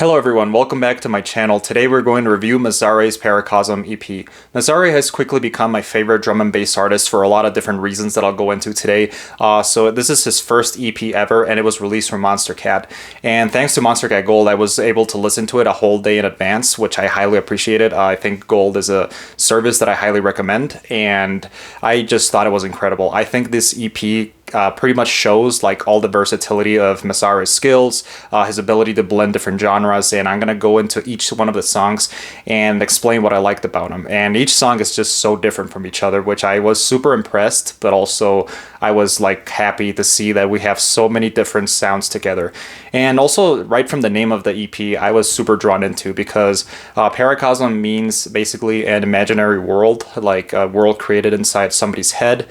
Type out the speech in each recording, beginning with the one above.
Hello everyone, welcome back to my channel. Today we're going to review Mazare's Paracosm EP. Mazare has quickly become my favorite drum and bass artist for a lot of different reasons that I'll go into today. So this is his first EP ever, and it was released from Monstercat. And thanks to Monstercat Gold, I was able to listen to it a whole day in advance, which I highly appreciated. I think Gold is a service that I highly recommend, and I just thought it was incredible. I think this EP pretty much shows like all the versatility of Mazare's skills, his ability to blend different genres, and I'm gonna go into each one of the songs and explain what I liked about them. And each song is just so different from each other, which I was super impressed, but also I was like happy to see that we have so many different sounds together. And also right from the name of the EP, I was super drawn into because Paracosm means basically an imaginary world, like a world created inside somebody's head,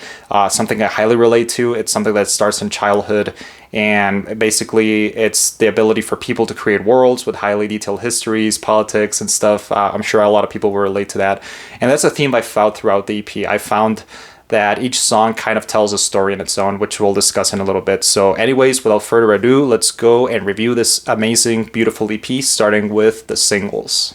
something I highly relate to. It's something that starts in childhood, and basically it's the ability for people to create worlds with highly detailed histories, politics, and stuff. I'm sure a lot of people will relate to that, and that's a theme I found throughout the EP. I found that each song kind of tells a story in its own, which we'll discuss in a little bit. So anyways, without further ado, let's go and review this amazing, beautiful EP, starting with the singles.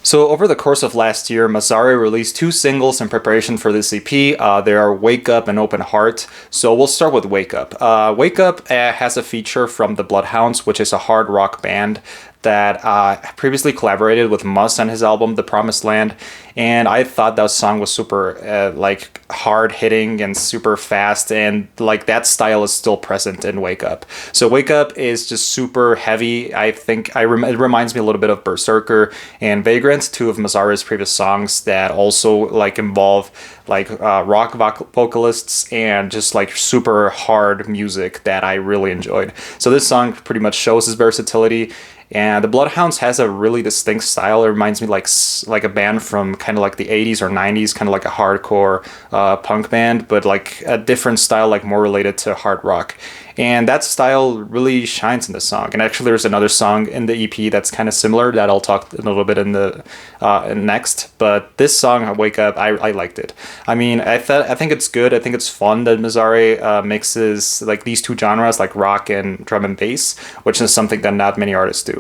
So over the course of last year, Mazare released two singles in preparation for this EP. They are Wake Up and Open Heart. So we'll start with Wake Up. Wake Up has a feature from the Bloodhounds, which is a hard rock band that previously collaborated with Mus on his album The Promised Land, and I thought that song was super like hard hitting and super fast, and like that style is still present in Wake Up. So Wake Up is just super heavy. I think it reminds me a little bit of Berserker and Vagrant, two of Mazare's previous songs that also like involve like rock vocalists and just like super hard music that I really enjoyed. So this song pretty much shows his versatility. And the Bloodhounds has a really distinct style. It reminds me like a band from kind of like the 80s or 90s, kind of like a hardcore punk band, but like a different style, like more related to hard rock. And that style really shines in the song. And actually there's another song in the EP that's kind of similar that I'll talk a little bit in the next. But this song, Wake Up, I liked it. I mean, I think it's good. I think it's fun that Mazare mixes like these two genres, like rock and drum and bass, which is something that not many artists do.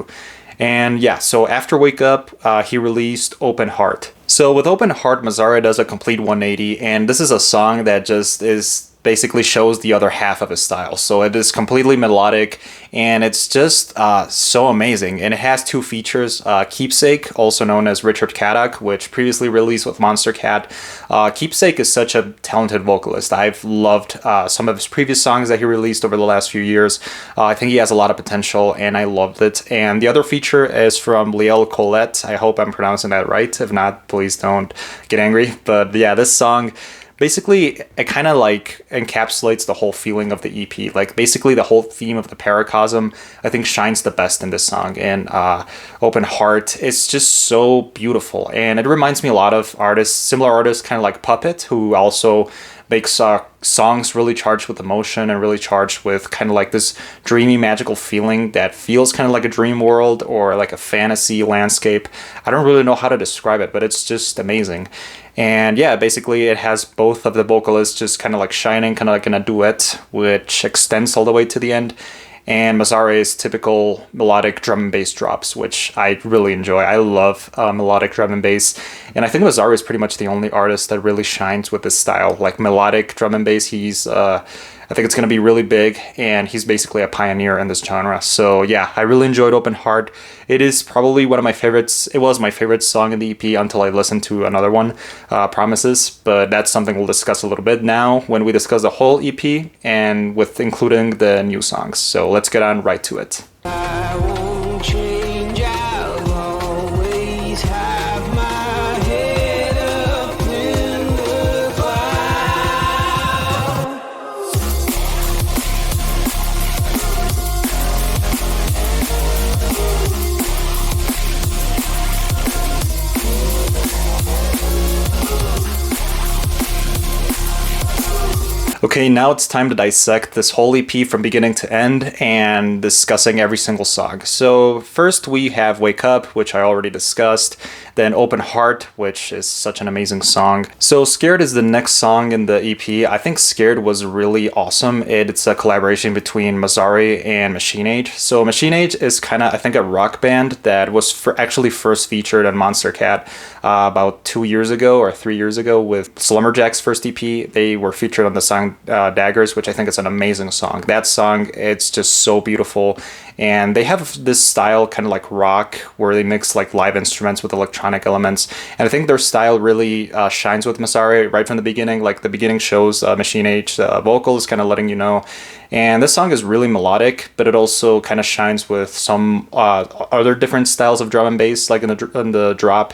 And yeah, so after Wake Up, he released Open Heart. So with Open Heart, Mazare does a complete 180, and this is a song that just basically shows the other half of his style. So it is completely melodic, and it's just so amazing. And it has two features, Keepsake, also known as Richard Caddock, which previously released with Monstercat. Keepsake is such a talented vocalist. I've loved some of his previous songs that he released over the last few years. I think he has a lot of potential, and I loved it. And the other feature is from Liel Colette. I hope I'm pronouncing that right. If not, please don't get angry. But yeah, this song, basically, it kind of like encapsulates the whole feeling of the EP. Like basically the whole theme of the Paracosm, I think shines the best in this song. And Open Heart, it's just so beautiful. And it reminds me a lot of artists, similar artists, kind of like Puppet, who also makes songs really charged with emotion and really charged with kind of like this dreamy, magical feeling that feels kind of like a dream world or like a fantasy landscape. I don't really know how to describe it, but it's just amazing. And yeah, basically it has both of the vocalists just kind of like shining, kind of like in a duet, which extends all the way to the end. And Mazare's typical melodic drum and bass drops, which I really enjoy. I love melodic drum and bass, and I think Mazare is pretty much the only artist that really shines with this style. Like melodic drum and bass, I think it's going to be really big, and he's basically a pioneer in this genre. So yeah, I really enjoyed Open Heart. It is probably one of my favorites. It was my favorite song in the EP until I listened to another one, Promises, but that's something we'll discuss a little bit now when we discuss the whole EP and with including the new songs. So let's get on right to it. I won't change, I'll always have my head up in the clouds. Okay, now it's time to dissect this whole EP from beginning to end and discussing every single song. So, first we have Wake Up, which I already discussed, then Open Heart, which is such an amazing song. So, Scared is the next song in the EP. I think Scared was really awesome. It's a collaboration between Mazare and Machine Age. So, Machine Age is kind of, I think, a rock band that was actually first featured on Monstercat about 2 years ago or 3 years ago with Slumberjack's first EP. They were featured on the song Daggers, which I think is an amazing song. That song, it's just so beautiful. And they have this style kind of like rock where they mix like live instruments with electronic elements. And I think their style really shines with Mazare right from the beginning. Like the beginning shows Machine Age vocals kind of letting you know. And this song is really melodic, but it also kind of shines with some other different styles of drum and bass, like in the drop.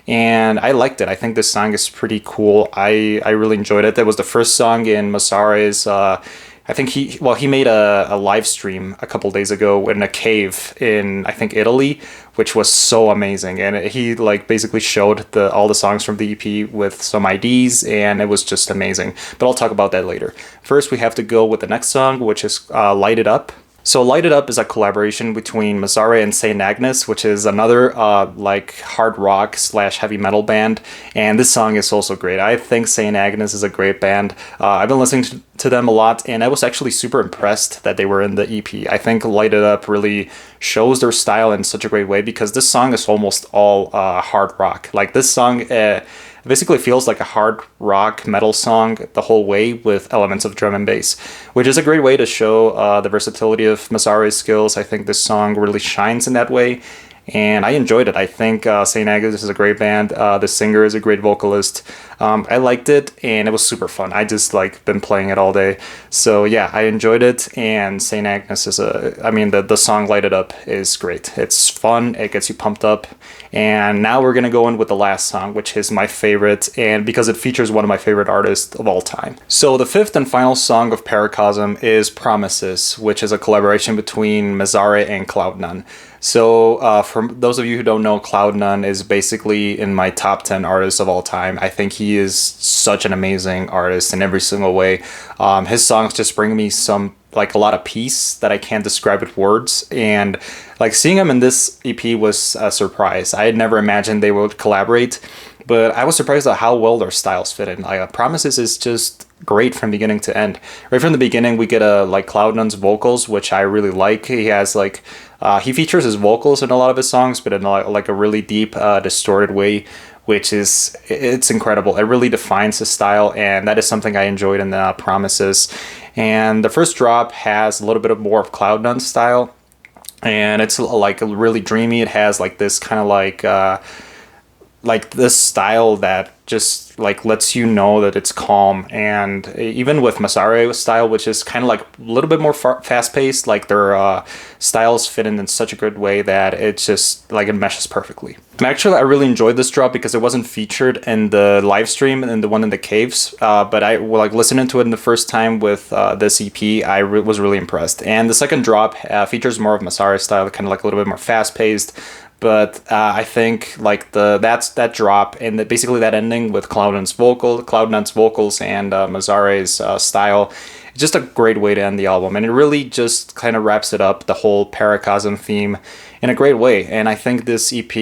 And I liked it. I think this song is pretty cool. I really enjoyed it. That was the first song in Masare's. I think he made a live stream a couple days ago in a cave in, I think, Italy, which was so amazing. And he like basically showed all the songs from the EP with some IDs, and it was just amazing. But I'll talk about that later. First, we have to go with the next song, which is Light It Up. So Light It Up is a collaboration between Mazare and Saint Agnes, which is another like hard rock / heavy metal band. And this song is also great. I think Saint Agnes is a great band. I've been listening to them a lot, and I was actually super impressed that they were in the EP. I think Light It Up really shows their style in such a great way because this song is almost all hard rock. Like this song basically feels like a hard rock metal song the whole way with elements of drum and bass, which is a great way to show the versatility of Masare's skills. I think this song really shines in that way, and I enjoyed it. I think Saint Agnes is a great band. The singer is a great vocalist. I liked it, and it was super fun. I just like been playing it all day. So yeah, I enjoyed it, and Saint Agnes is the song Light It Up is great. It's fun, it gets you pumped up. And now we're gonna go in with the last song, which is my favorite, and because it features one of my favorite artists of all time. So the fifth and final song of Paracosm is Promises, which is a collaboration between Mazare and Cloud9. So for those of you who don't know, Cloud9 is basically in my top 10 artists of all time. I think he is such an amazing artist in every single way. His songs just bring me like a lot of peace that I can't describe with words. And like seeing him in this EP was a surprise. I had never imagined they would collaborate, but I was surprised at how well their styles fit in. Promises is just great from beginning to end. Right from the beginning, we get like Cloud9's vocals, which I really like. He has like he features his vocals in a lot of his songs, but in like a really deep, distorted way, which it's incredible. It really defines his style, and that is something I enjoyed in the Promises. And the first drop has a little bit more of Cloud9 style, and it's like really dreamy. It has like this kind of like this style that just like lets you know that it's calm. And even with Masare's style, which is kind of like a little bit more fast-paced, like their styles fit in such a good way that it's just like it meshes perfectly. And actually I really enjoyed this drop because it wasn't featured in the live stream and the one in the caves, but I like listening to it in the first time with this EP, I was really impressed. And the second drop features more of Masare's style, kind of like a little bit more fast-paced. But I think like that drop and basically that ending with Cloud9's vocals and Masare's style, it's just a great way to end the album, and it really just kind of wraps it up, the whole Paracosm theme, in a great way. And I think this EP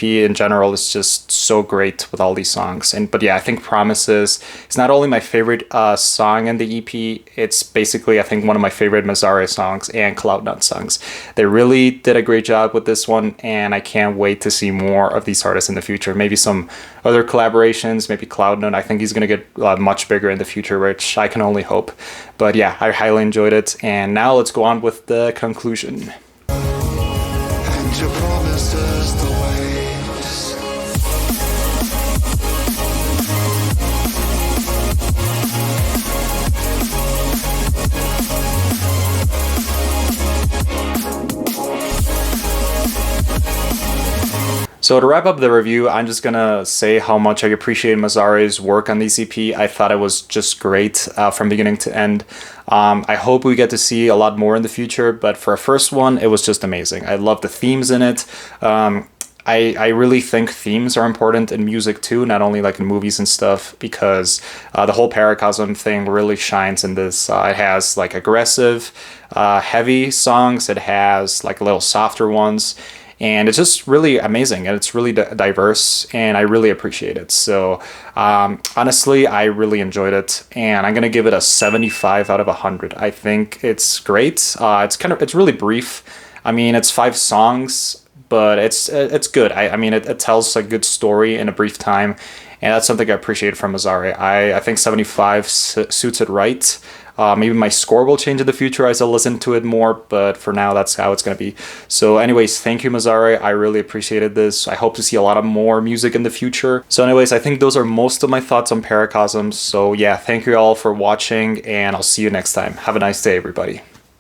in general is just so great with all these songs. But yeah, I think Promises is not only my favorite song in the EP, it's basically I think one of my favorite Mazare songs and Cloud9 songs. They really did a great job with this one, and I can't wait to see more of these artists in the future. Maybe some other collaborations, maybe Cloud9. I think he's gonna get much bigger in the future, which I can only hope. But yeah, I highly enjoyed it, and now let's go on with the conclusion. And your promises the waves. So to wrap up the review, I'm just gonna say how much I appreciate Mazare's work on the EP. I thought it was just great from beginning to end. I hope we get to see a lot more in the future, but for a first one, it was just amazing. I love the themes in it. I really think themes are important in music too, not only like in movies and stuff, because the whole Paracosm thing really shines in this. It has like aggressive, heavy songs, it has like little softer ones, and it's just really amazing and it's really diverse, and I really appreciate it. So honestly, I really enjoyed it, and I'm gonna give it a 75 out of 100. I think it's great. It's really brief. I mean, it's 5 songs, but it's good. I mean, it tells a good story in a brief time, and that's something I appreciate from Mazare. I think 75 suits it right. Maybe my score will change in the future as I listen to it more, but for now, that's how it's going to be. So anyways, thank you, Mazare. I really appreciated this. I hope to see a lot of more music in the future. So anyways, I think those are most of my thoughts on Paracosm. So yeah, thank you all for watching, and I'll see you next time. Have a nice day, everybody.